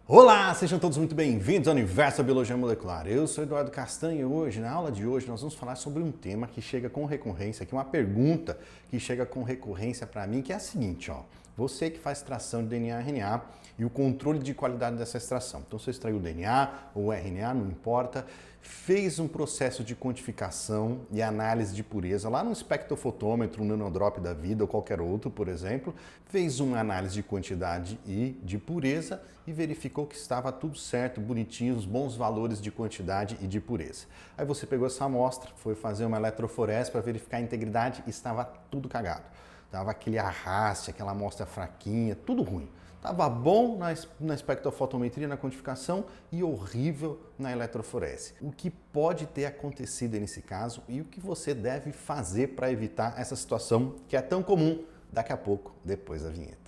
Olá, sejam todos muito bem-vindos ao Universo da Biologia Molecular. Eu sou Eduardo Castanho e hoje, na aula de hoje, nós vamos falar sobre um tema que chega com recorrência, que é uma pergunta que chega com recorrência para mim, que é a seguinte, ó. Você que faz extração de DNA e RNA e o controle de qualidade dessa extração. Então, você extraiu o DNA ou o RNA, não importa, fez um processo de quantificação e análise de pureza lá no espectrofotômetro, um nanodrop da vida ou qualquer outro, por exemplo, fez uma análise de quantidade e de pureza e verificou que estava tudo certo, bonitinho, os bons valores de quantidade e de pureza. Aí você pegou essa amostra, foi fazer uma eletroforese para verificar a integridade e estava tudo cagado. Tava aquele arraste, aquela amostra fraquinha, tudo ruim. Tava bom na espectrofotometria, na quantificação e horrível na eletroforese. O que pode ter acontecido nesse caso e o que você deve fazer para evitar essa situação que é tão comum daqui a pouco, depois da vinheta.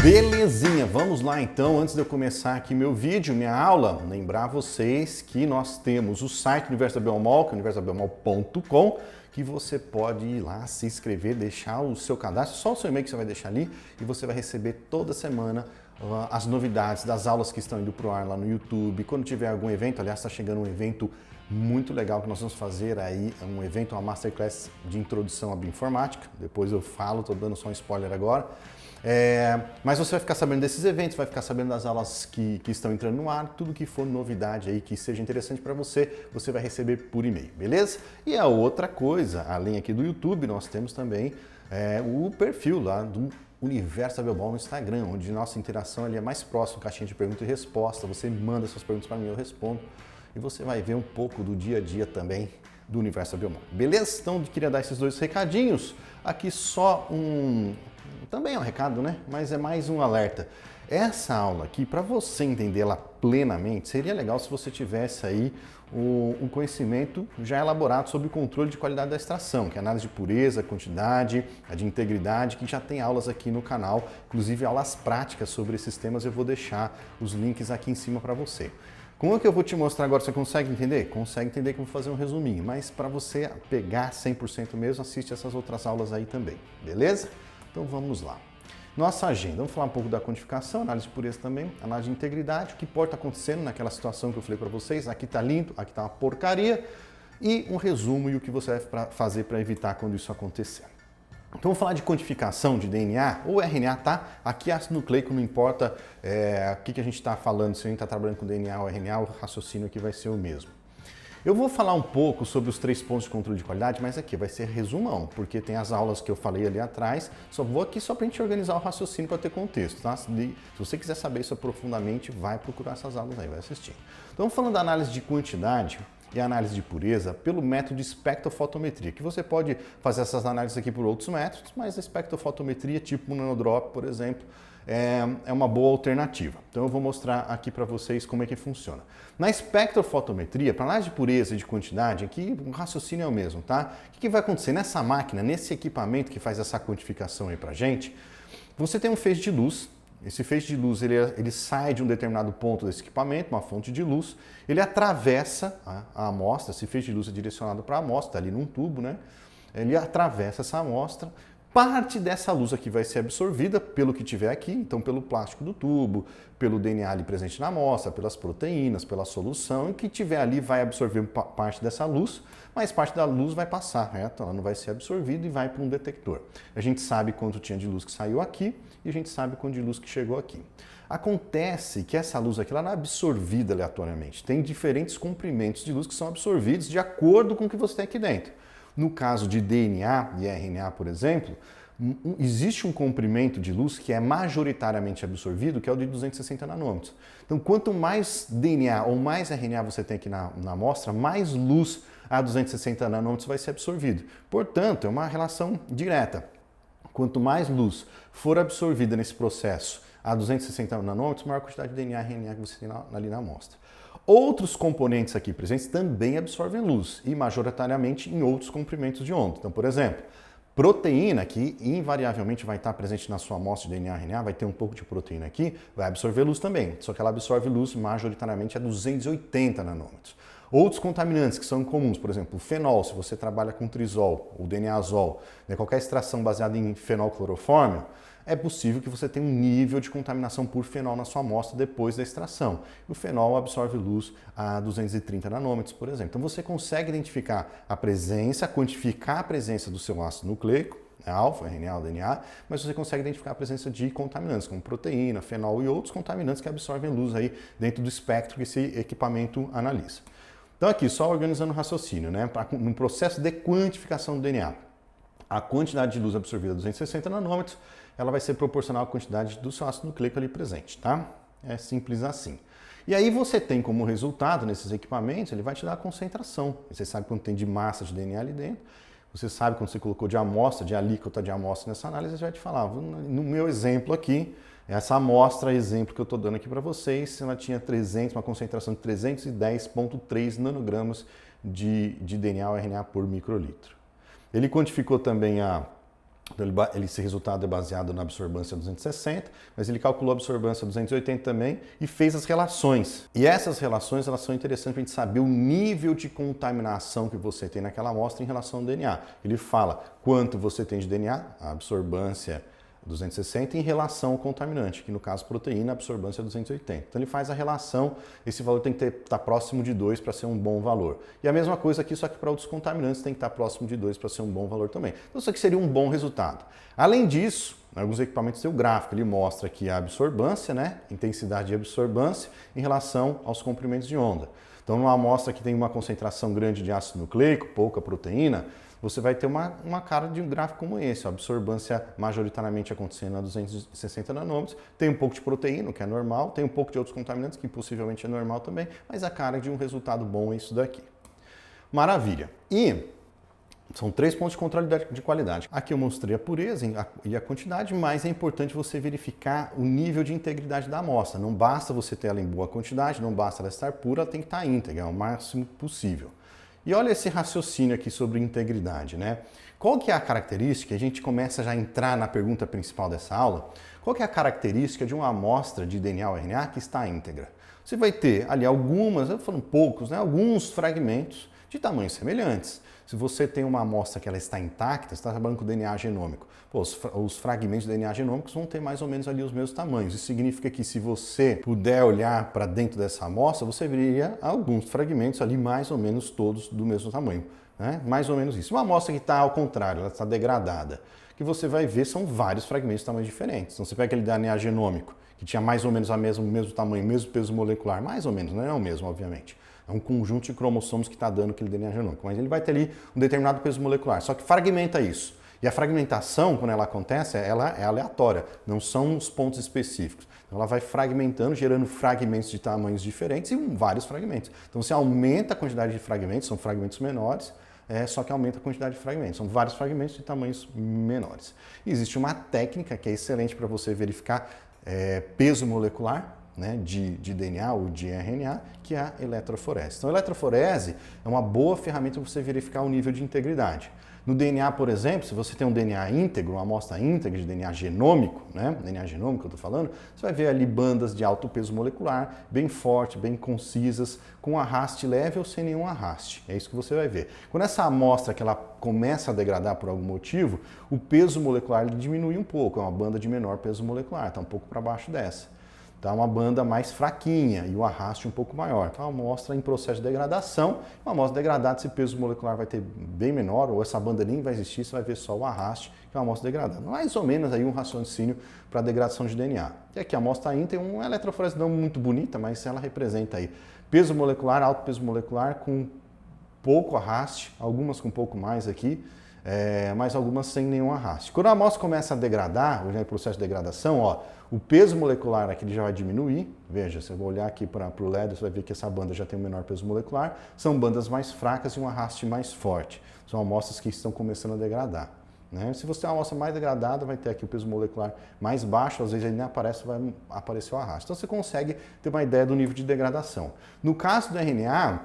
Belezinha, vamos lá então, antes de eu começar aqui meu vídeo, minha aula, lembrar vocês que nós temos o site do Universo da Biomol, que é universodabiomol.com, que você pode ir lá, se inscrever, deixar o seu cadastro, só o seu e-mail que você vai deixar ali e você vai receber toda semana as novidades das aulas que estão indo pro ar lá no YouTube. Quando tiver algum evento, aliás, está chegando um evento muito legal que nós vamos fazer aí, um evento, uma masterclass de introdução à bioinformática, depois eu falo, estou dando só um spoiler agora. Mas você vai ficar sabendo desses eventos, vai ficar sabendo das aulas que estão entrando no ar, tudo que for novidade aí que seja interessante para você, você vai receber por e-mail, beleza? E a outra coisa, além aqui do YouTube, nós temos também o perfil lá do Universo da Biomol no Instagram, onde nossa interação ali é mais próxima, caixinha de pergunta e resposta, você manda suas perguntas para mim, eu respondo, e você vai ver um pouco do dia a dia também do Universo da Biomol, beleza? Então, eu queria dar esses dois recadinhos, aqui só também é um recado, né? Mas é mais um alerta. Essa aula aqui, para você entendê-la plenamente, seria legal se você tivesse aí um conhecimento já elaborado sobre o controle de qualidade da extração, que é análise de pureza, quantidade, a de integridade, que já tem aulas aqui no canal, inclusive aulas práticas sobre esses temas, eu vou deixar os links aqui em cima para você. Como é que eu vou te mostrar agora? Você consegue entender? Consegue entender que eu vou fazer um resuminho, mas para você pegar 100% mesmo, assiste essas outras aulas aí também, beleza? Então vamos lá. Nossa agenda, vamos falar um pouco da quantificação, análise de pureza também, análise de integridade, o que pode estar acontecendo naquela situação que eu falei para vocês, aqui está limpo, aqui está uma porcaria, e um resumo e o que você vai fazer para evitar quando isso acontecer. Então vamos falar de quantificação de DNA ou RNA, tá? Aqui ácido nucleico não importa o que a gente está falando, se a gente está trabalhando com DNA ou RNA, o raciocínio aqui vai ser o mesmo. Eu vou falar um pouco sobre os 3 pontos de controle de qualidade, mas aqui vai ser resumão, porque tem as aulas que eu falei ali atrás, só vou aqui só para a gente organizar o raciocínio para ter contexto, tá? Se você quiser saber isso profundamente, vai procurar essas aulas aí, vai assistir. Então, falando da análise de quantidade e análise de pureza pelo método de espectrofotometria, que você pode fazer essas análises aqui por outros métodos, mas a espectrofotometria, tipo um nanodrop, por exemplo, é uma boa alternativa. Então eu vou mostrar aqui para vocês como é que funciona. Na espectrofotometria, para análise de pureza e de quantidade, aqui o raciocínio é o mesmo, tá? O que vai acontecer nessa máquina, nesse equipamento que faz essa quantificação aí para gente? Você tem um feixe de luz. Esse feixe de luz ele sai de um determinado ponto desse equipamento, uma fonte de luz, ele atravessa a amostra, esse feixe de luz é direcionado para a amostra, está ali num tubo, né? Ele atravessa essa amostra. Parte dessa luz aqui vai ser absorvida pelo que tiver aqui, então pelo plástico do tubo, pelo DNA ali presente na amostra, pelas proteínas, pela solução, e o que tiver ali vai absorver parte dessa luz, mas parte da luz vai passar, né? Então ela não vai ser absorvida e vai para um detector. A gente sabe quanto tinha de luz que saiu aqui e a gente sabe quanto de luz que chegou aqui. Acontece que essa luz aqui ela não é absorvida aleatoriamente, tem diferentes comprimentos de luz que são absorvidos de acordo com o que você tem aqui dentro. No caso de DNA e RNA, por exemplo, existe um comprimento de luz que é majoritariamente absorvido, que é o de 260 nanômetros. Então, quanto mais DNA ou mais RNA você tem aqui na amostra, mais luz a 260 nanômetros vai ser absorvido. Portanto, é uma relação direta. Quanto mais luz for absorvida nesse processo a 260 nanômetros, maior quantidade de DNA e RNA que você tem ali na amostra. Outros componentes aqui presentes também absorvem luz e majoritariamente em outros comprimentos de onda. Então, por exemplo, Proteína, que invariavelmente vai estar presente na sua amostra de DNA e RNA, vai ter um pouco de proteína aqui, vai absorver luz também, só que ela absorve luz majoritariamente a 280 nanômetros. Outros contaminantes que são comuns, por exemplo, o fenol, se você trabalha com trisol, o DNA-azol, né, qualquer extração baseada em fenolclorofórmio, é possível que você tenha um nível de contaminação por fenol na sua amostra depois da extração. O fenol absorve luz a 230 nanômetros, por exemplo. Então você consegue identificar a presença, quantificar a presença do seu ácido nucleico, alfa, RNA ou DNA, mas você consegue identificar a presença de contaminantes, como proteína, fenol e outros contaminantes que absorvem luz aí dentro do espectro que esse equipamento analisa. Então aqui, só organizando o raciocínio, né? No processo de quantificação do DNA, a quantidade de luz absorvida a 260 nanômetros, ela vai ser proporcional à quantidade do seu ácido nucleico ali presente, tá? É simples assim. E aí você tem como resultado, nesses equipamentos, ele vai te dar a concentração. Você sabe quanto tem de massa de DNA ali dentro, você sabe quando você colocou de amostra, de alíquota de amostra nessa análise, vai te falar, no meu exemplo aqui, essa amostra, exemplo que eu estou dando aqui para vocês, ela tinha uma concentração de 310,3 nanogramas de DNA ou RNA por microlitro. Ele quantificou também esse resultado é baseado na absorbância 260, mas ele calculou a absorbância 280 também e fez as relações. E essas relações elas são interessantes para a gente saber o nível de contaminação que você tem naquela amostra em relação ao DNA. Ele fala quanto você tem de DNA, a absorbância 260 em relação ao contaminante, que no caso proteína, a absorbância é 280. Então ele faz a relação, esse valor tem que estar próximo de 2 para ser um bom valor. E a mesma coisa aqui, só que para outros contaminantes tem que estar próximo de 2 para ser um bom valor também. Então isso aqui seria um bom resultado. Além disso, alguns equipamentos têm o gráfico, ele mostra aqui a absorbância, né, intensidade de absorbância em relação aos comprimentos de onda. Então numa amostra que tem uma concentração grande de ácido nucleico, pouca proteína, você vai ter uma cara de um gráfico como esse, a absorbância majoritariamente acontecendo a 260 nanômetros, tem um pouco de proteína, que é normal, tem um pouco de outros contaminantes, que possivelmente é normal também, mas a cara de um resultado bom é isso daqui. Maravilha! E são 3 pontos de controle de qualidade. Aqui eu mostrei a pureza e a quantidade, mas é importante você verificar o nível de integridade da amostra. Não basta você ter ela em boa quantidade, não basta ela estar pura, ela tem que estar íntegra, o máximo possível. E olha esse raciocínio aqui sobre integridade, né? Qual que é a característica? A gente começa já a entrar na pergunta principal dessa aula. Qual que é a característica de uma amostra de DNA ou RNA que está íntegra? Você vai ter ali algumas, eu falo poucos, né? Alguns fragmentos de tamanhos semelhantes. Se você tem uma amostra que ela está intacta, você está trabalhando com DNA genômico, pô, os fragmentos de DNA genômicos vão ter mais ou menos ali os mesmos tamanhos. Isso significa que se você puder olhar para dentro dessa amostra, você veria alguns fragmentos ali mais ou menos todos do mesmo tamanho. Né? Mais ou menos isso. Uma amostra que está ao contrário, ela está degradada, que você vai ver são vários fragmentos de tamanhos diferentes. Então você pega aquele DNA genômico, que tinha mais ou menos o mesmo tamanho, mesmo peso molecular, mais ou menos, não é o mesmo, obviamente. É um conjunto de cromossomos que está dando aquele DNA genômico, mas ele vai ter ali um determinado peso molecular, só que fragmenta isso. E a fragmentação, quando ela acontece, ela é aleatória, não são os pontos específicos. Então ela vai fragmentando, gerando fragmentos de tamanhos diferentes e vários fragmentos. Então você aumenta a quantidade de fragmentos, são fragmentos menores, só que aumenta a quantidade de fragmentos. São vários fragmentos de tamanhos menores. E existe uma técnica que é excelente para você verificar peso molecular, né, de DNA ou de RNA, que é a eletroforese. Então, a eletroforese é uma boa ferramenta para você verificar o nível de integridade. No DNA, por exemplo, se você tem um DNA íntegro, uma amostra íntegra de DNA genômico, né, DNA genômico que eu estou falando, você vai ver ali bandas de alto peso molecular, bem forte, bem concisas, com arraste leve ou sem nenhum arraste. É isso que você vai ver. Quando essa amostra que ela começa a degradar por algum motivo, o peso molecular diminui um pouco, é uma banda de menor peso molecular, está um pouco para baixo dessa. Tá uma banda mais fraquinha e o arraste um pouco maior. Então, a amostra em processo de degradação, uma amostra degradada, esse peso molecular vai ter bem menor, ou essa banda nem vai existir, você vai ver só o arraste, que é uma amostra degradada. Mais ou menos aí um raciocínio para a degradação de DNA. E aqui a amostra íntegra, uma eletroforese não muito bonita, mas ela representa aí peso molecular, alto peso molecular, com pouco arraste, algumas com um pouco mais aqui, mas algumas sem nenhum arraste. Quando a amostra começa a degradar, o processo de degradação, ó, o peso molecular aqui já vai diminuir. Veja, se eu vou olhar aqui para o LED, você vai ver que essa banda já tem um menor peso molecular. São bandas mais fracas e um arraste mais forte. São amostras que estão começando a degradar. Né? Se você tem uma amostra mais degradada, vai ter aqui o peso molecular mais baixo, às vezes ele nem aparece, vai aparecer o arraste. Então você consegue ter uma ideia do nível de degradação. No caso do RNA,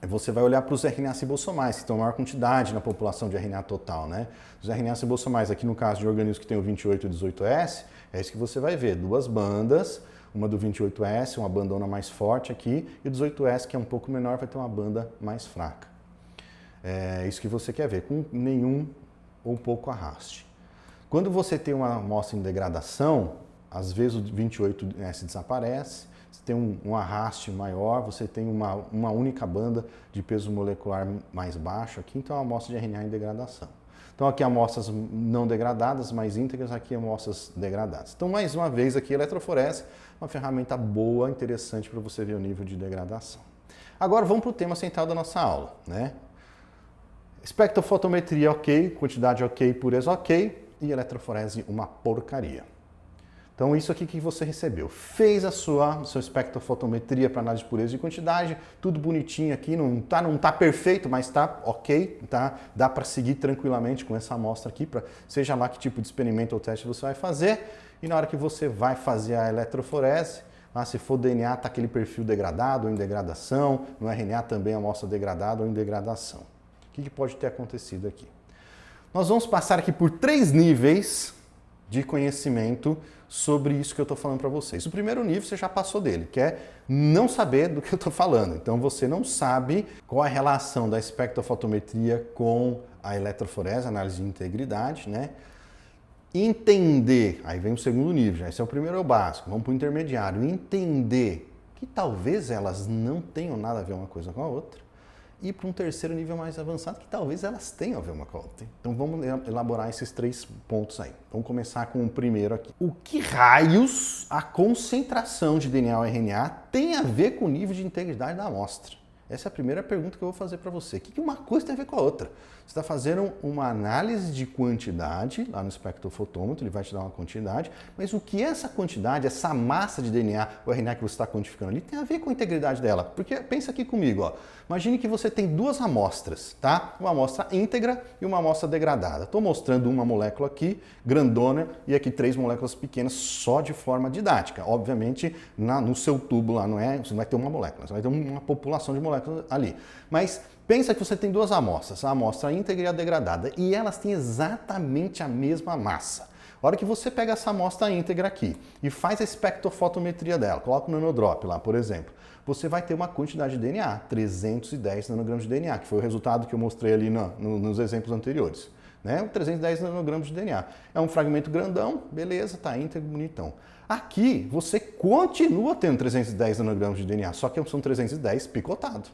você vai olhar para os RNAs ribossomais, que estão em maior quantidade na população de RNA total, né? Os RNAs ribossomais, aqui no caso de organismos que tem o 28 e o 18S, é isso que você vai ver, duas bandas, uma do 28S, uma bandona mais forte aqui, e o 18S, que é um pouco menor, vai ter uma banda mais fraca. É isso que você quer ver, com nenhum ou pouco arraste. Quando você tem uma amostra em degradação, às vezes o 28S desaparece, você tem um arraste maior, você tem uma única banda de peso molecular mais baixo aqui, então é uma amostra de RNA em degradação. Então aqui amostras não degradadas, mais íntegras, aqui amostras degradadas. Então mais uma vez aqui a eletroforese, uma ferramenta boa, interessante para você ver o nível de degradação. Agora vamos para o tema central da nossa aula, né? Espectrofotometria ok, quantidade ok, pureza ok, e eletroforese uma porcaria. Então isso aqui que você recebeu, fez a sua espectrofotometria para análise de pureza e quantidade, tudo bonitinho aqui, não tá perfeito, mas tá ok, tá? Dá para seguir tranquilamente com essa amostra aqui, seja lá que tipo de experimento ou teste você vai fazer, e na hora que você vai fazer a eletroforese, lá se for DNA tá aquele perfil degradado ou em degradação, no RNA também a amostra degradada ou em degradação. O que pode ter acontecido aqui? Nós vamos passar aqui por 3 níveis de conhecimento sobre isso que eu estou falando para vocês. O primeiro nível você já passou dele, que é não saber do que eu estou falando. Então você não sabe qual é a relação da espectrofotometria com a eletroforese, análise de integridade, né? Entender, aí vem o segundo nível, já esse é o primeiro, é o básico, vamos para o intermediário. Entender que talvez elas não tenham nada a ver uma coisa com a outra. E para um terceiro nível mais avançado, que talvez elas tenham a ver uma com a outra. Então vamos elaborar esses 3 pontos aí. Vamos começar com o primeiro aqui. O que raios a concentração de DNA ou RNA tem a ver com o nível de integridade da amostra? Essa é a primeira pergunta que eu vou fazer para você. O que uma coisa tem a ver com a outra? Você está fazendo uma análise de quantidade, lá no espectrofotômetro, ele vai te dar uma quantidade, mas o que essa quantidade, essa massa de DNA ou RNA que você está quantificando ali, tem a ver com a integridade dela? Porque pensa aqui comigo, ó. Imagine que você tem 2 amostras, tá? Uma amostra íntegra e uma amostra degradada. Estou mostrando uma molécula aqui, grandona, e aqui 3 moléculas pequenas, só de forma didática. Obviamente, no seu tubo lá, você não vai ter uma molécula, você vai ter uma população de moléculas ali. Mas pensa que você tem 2 amostras, a amostra íntegra e a degradada, e elas têm exatamente a mesma massa. A hora que você pega essa amostra íntegra aqui e faz a espectrofotometria dela, coloca o nanodrop lá, por exemplo, você vai ter uma quantidade de DNA, 310 nanogramas de DNA, que foi o resultado que eu mostrei ali nos exemplos anteriores. Né? 310 nanogramas de DNA. É um fragmento grandão, beleza, tá íntegro, bonitão. Aqui, você continua tendo 310 nanogramas de DNA, só que são 310 picotado.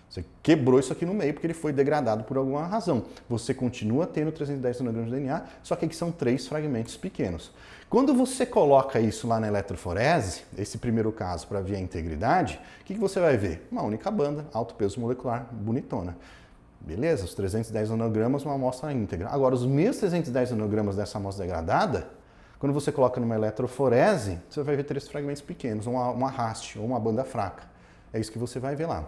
Você quebrou isso aqui no meio porque ele foi degradado por alguma razão. Você continua tendo 310 nanogramas de DNA, só que aqui são 3 fragmentos pequenos. Quando você coloca isso lá na eletroforese, esse primeiro caso para ver a integridade, o que você vai ver? Uma única banda, alto peso molecular, bonitona. Beleza, os 310 nanogramas, uma amostra íntegra. Agora, os mesmos 310 nanogramas dessa amostra degradada, quando você coloca numa eletroforese, você vai ver 3 fragmentos pequenos, um arraste ou uma banda fraca. É isso que você vai ver lá.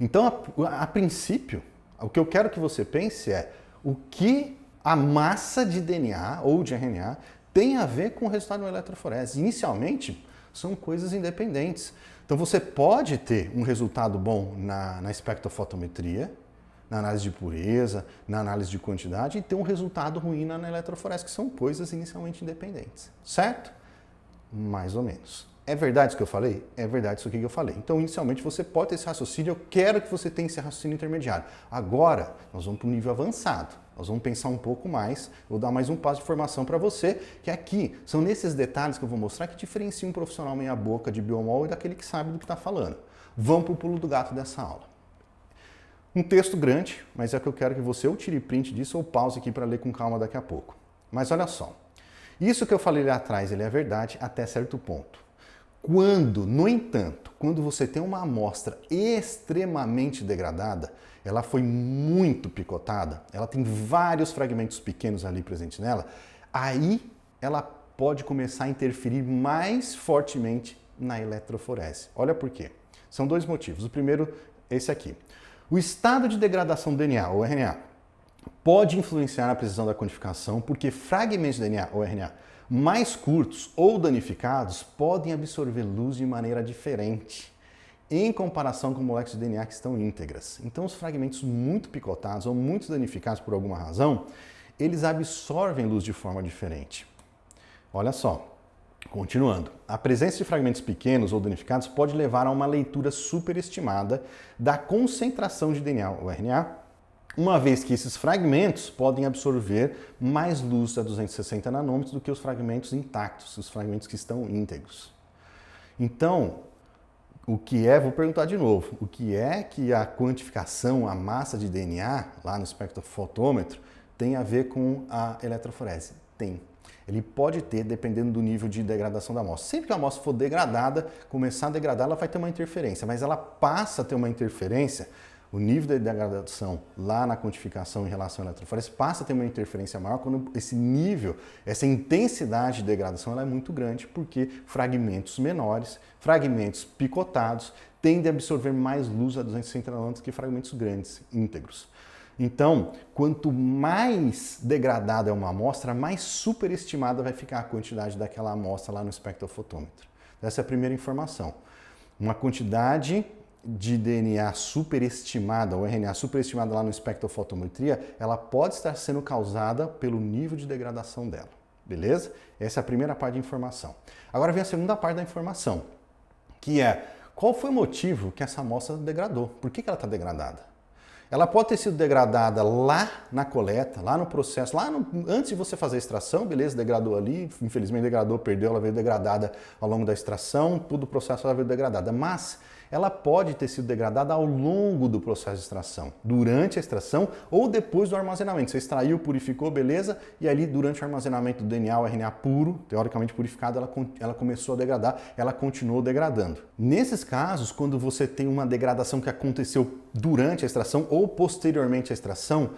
Então, a princípio, o que eu quero que você pense é o que a massa de DNA ou de RNA tem a ver com o resultado de uma eletroforese. Inicialmente, são coisas independentes. Então, você pode ter um resultado bom na espectrofotometria, na análise de pureza, na análise de quantidade, e ter um resultado ruim na eletroforese, que são coisas inicialmente independentes. Certo? Mais ou menos. É verdade isso que eu falei? É verdade isso que eu falei. Então, inicialmente, você pode ter esse raciocínio, eu quero que você tenha esse raciocínio intermediário. Agora, nós vamos para um nível avançado. Nós vamos pensar um pouco mais, vou dar mais um passo de formação para você, que aqui são nesses detalhes que eu vou mostrar que diferencia um profissional meia boca de biomol e daquele que sabe do que está falando. Vamos para o pulo do gato dessa aula. Um texto grande, mas é que eu quero que você ou tire print disso ou pause aqui para ler com calma daqui a pouco. Mas olha só, isso que eu falei lá atrás, ele é verdade até certo ponto. Quando, no entanto, quando você tem uma amostra extremamente degradada, ela foi muito picotada, ela tem vários fragmentos pequenos ali presentes nela, aí ela pode começar a interferir mais fortemente na eletroforese. Olha por quê. São 2 motivos. O primeiro, esse aqui. O estado de degradação do DNA ou RNA pode influenciar na precisão da quantificação porque fragmentos de DNA ou RNA mais curtos ou danificados podem absorver luz de maneira diferente. em comparação com moléculas de DNA que estão íntegras. Então, os fragmentos muito picotados ou muito danificados por alguma razão, eles absorvem luz de forma diferente. Olha só, continuando. A presença de fragmentos pequenos ou danificados pode levar a uma leitura superestimada da concentração de DNA ou RNA, uma vez que esses fragmentos podem absorver mais luz a 260 nanômetros do que os fragmentos intactos, os fragmentos que estão íntegros. Então, vou perguntar de novo, o que é que a quantificação, a massa de DNA, lá no espectrofotômetro, tem a ver com a eletroforese? Tem. Ele pode ter, dependendo do nível de degradação da amostra. Sempre que a amostra for degradada, começar a degradar, ela vai ter uma interferência, mas ela passa a ter uma interferência, o nível de degradação lá na quantificação em relação à eletroforese passa a ter uma interferência maior quando esse nível, essa intensidade de degradação ela é muito grande, porque fragmentos menores, fragmentos picotados, tendem a absorver mais luz a 260 nanômetros que fragmentos grandes, íntegros. Então, quanto mais degradada é uma amostra, mais superestimada vai ficar a quantidade daquela amostra lá no espectrofotômetro. Essa é a primeira informação. Uma quantidade de DNA superestimada, ou RNA superestimada lá no espectrofotometria, ela pode estar sendo causada pelo nível de degradação dela. Beleza? Essa é a primeira parte da informação. Agora vem a segunda parte da informação, que é qual foi o motivo que essa amostra degradou? Por que ela está degradada? Ela pode ter sido degradada lá na coleta, lá no processo, antes de você fazer a extração, beleza, degradou ali, infelizmente degradou, perdeu, ela veio degradada ao longo da extração, todo o processo ela veio degradada, mas ela pode ter sido degradada ao longo do processo de extração, durante a extração ou depois do armazenamento. Você extraiu, purificou, beleza, e ali durante o armazenamento do DNA, o RNA puro, teoricamente purificado, ela começou a degradar, ela continuou degradando. Nesses casos, quando você tem uma degradação que aconteceu durante a extração ou posteriormente à extração,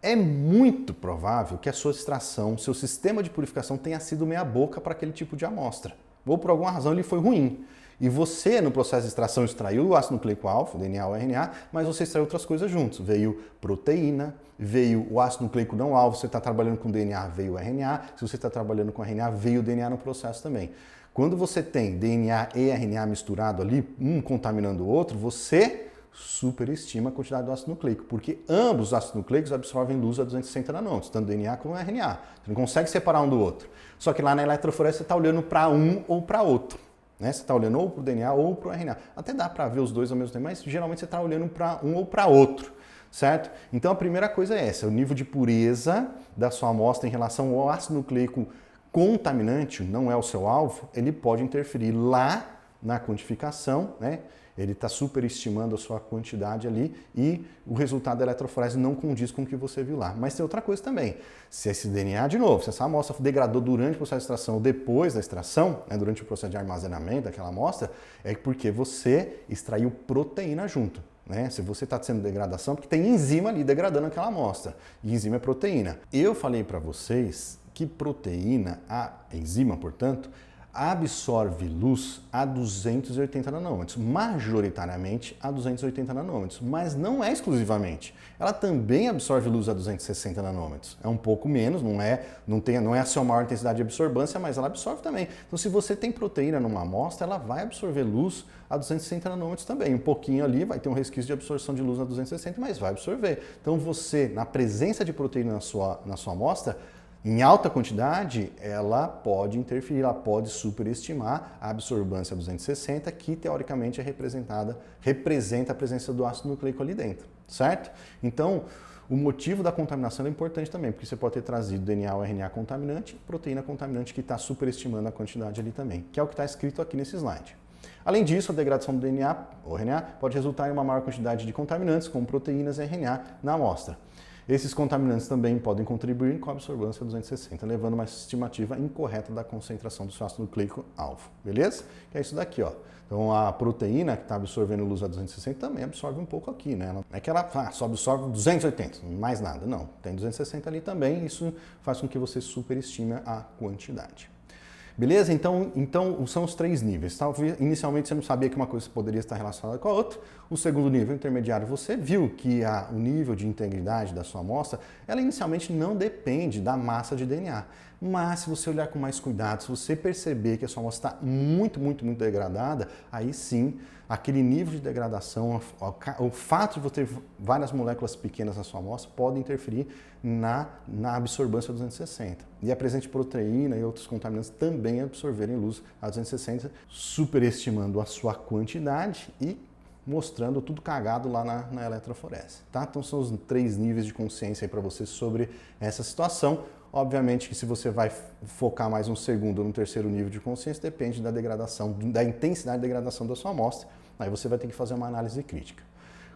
é muito provável que a sua extração, seu sistema de purificação tenha sido meia boca para aquele tipo de amostra. Ou por alguma razão ele foi ruim. E você, no processo de extração, extraiu o ácido nucleico alfa, o DNA ou RNA, mas você extraiu outras coisas juntos. Veio proteína, veio o ácido nucleico não alfa, você está trabalhando com DNA, veio o RNA. Se você está trabalhando com RNA, veio o DNA no processo também. Quando você tem DNA e RNA misturado ali, um contaminando o outro, você superestima a quantidade do ácido nucleico, porque ambos os ácidos nucleicos absorvem luz a 260 nanômetros, tanto DNA como RNA. Você não consegue separar um do outro. Só que lá na eletroforese você está olhando para um ou para outro. Né? Você está olhando ou para o DNA ou para o RNA. Até dá para ver os dois ao mesmo tempo, mas geralmente você está olhando para um ou para outro, certo? Então a primeira coisa é essa, o nível de pureza da sua amostra em relação ao ácido nucleico contaminante, não é o seu alvo, ele pode interferir lá na quantificação, né? Ele está superestimando a sua quantidade ali e o resultado da eletroforese não condiz com o que você viu lá. Mas tem outra coisa também. Se esse DNA, de novo, se essa amostra degradou durante o processo de extração ou depois da extração, né, durante o processo de armazenamento daquela amostra, é porque você extraiu proteína junto. Né? Se você está sendo degradação, porque tem enzima ali degradando aquela amostra. E enzima é proteína. Eu falei para vocês que proteína, a enzima, portanto, absorve luz a 280 nanômetros, majoritariamente a 280 nanômetros, mas não é exclusivamente. Ela também absorve luz a 260 nanômetros. É um pouco menos, não é a sua maior intensidade de absorvância, mas ela absorve também. Então, se você tem proteína numa amostra, ela vai absorver luz a 260 nanômetros também. Um pouquinho ali vai ter um resquício de absorção de luz a 260, mas vai absorver. Então, você, na presença de proteína na sua amostra, em alta quantidade, ela pode interferir, ela pode superestimar a absorvância 260, que teoricamente representa a presença do ácido nucleico ali dentro, certo? Então, o motivo da contaminação é importante também, porque você pode ter trazido DNA ou RNA contaminante, proteína contaminante que está superestimando a quantidade ali também, que é o que está escrito aqui nesse slide. Além disso, a degradação do DNA ou RNA pode resultar em uma maior quantidade de contaminantes, como proteínas e RNA, na amostra. Esses contaminantes também podem contribuir com a absorvância 260, levando a uma estimativa incorreta da concentração do seu ácido nucleico alfa, beleza? Que é isso daqui, ó. Então a proteína que está absorvendo luz a 260 também absorve um pouco aqui, né? Não é que ela só absorve 280, mais nada, não. Tem 260 ali também, isso faz com que você superestime a quantidade. Beleza? Então são os três níveis. Talvez inicialmente você não sabia que uma coisa poderia estar relacionada com a outra. O segundo nível, intermediário, você viu que o nível de integridade da sua amostra, ela inicialmente não depende da massa de DNA. Mas se você olhar com mais cuidado, se você perceber que a sua amostra está muito degradada, aí sim, aquele nível de degradação, o fato de você ter várias moléculas pequenas na sua amostra pode interferir na absorvância 260. E a presente proteína e outros contaminantes também absorverem luz a 260, superestimando a sua quantidade e mostrando tudo cagado lá na eletroforese, tá? Então são os 3 níveis de consciência aí para você sobre essa situação. Obviamente que se você vai focar mais no segundo ou no terceiro nível de consciência, depende da degradação, da intensidade de degradação da sua amostra. Aí você vai ter que fazer uma análise crítica.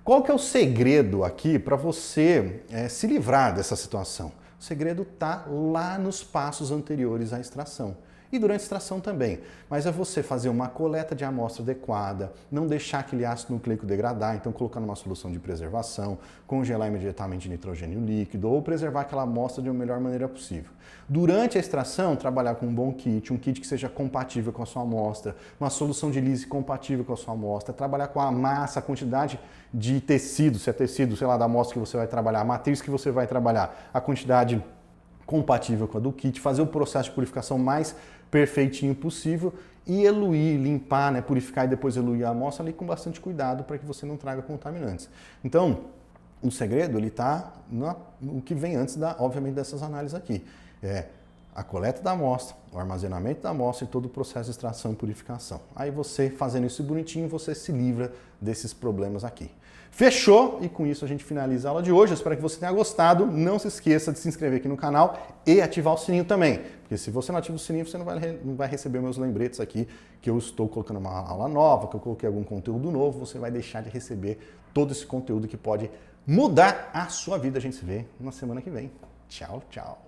Qual que é o segredo aqui para você se livrar dessa situação? O segredo está lá nos passos anteriores à extração. E durante a extração também, mas é você fazer uma coleta de amostra adequada, não deixar aquele ácido nucleico degradar, então colocar numa solução de preservação, congelar imediatamente nitrogênio líquido ou preservar aquela amostra de uma melhor maneira possível. Durante a extração, trabalhar com um bom kit, um kit que seja compatível com a sua amostra, uma solução de lise compatível com a sua amostra, trabalhar com a massa, a quantidade de tecido, se é tecido, sei lá, da amostra que você vai trabalhar, a matriz que você vai trabalhar, a quantidade compatível com a do kit, fazer o processo de purificação mais perfeitinho possível e eluir, limpar, né, purificar e depois eluir a amostra ali com bastante cuidado para que você não traga contaminantes. Então, o segredo ele está no que vem antes, obviamente, dessas análises aqui. A coleta da amostra, o armazenamento da amostra e todo o processo de extração e purificação. Aí você, fazendo isso bonitinho, você se livra desses problemas aqui. Fechou? E com isso a gente finaliza a aula de hoje. Eu espero que você tenha gostado. Não se esqueça de se inscrever aqui no canal e ativar o sininho também. Porque se você não ativa o sininho, você não vai receber meus lembretes aqui que eu estou colocando uma aula nova, que eu coloquei algum conteúdo novo. Você vai deixar de receber todo esse conteúdo que pode mudar a sua vida. A gente se vê na semana que vem. Tchau, tchau.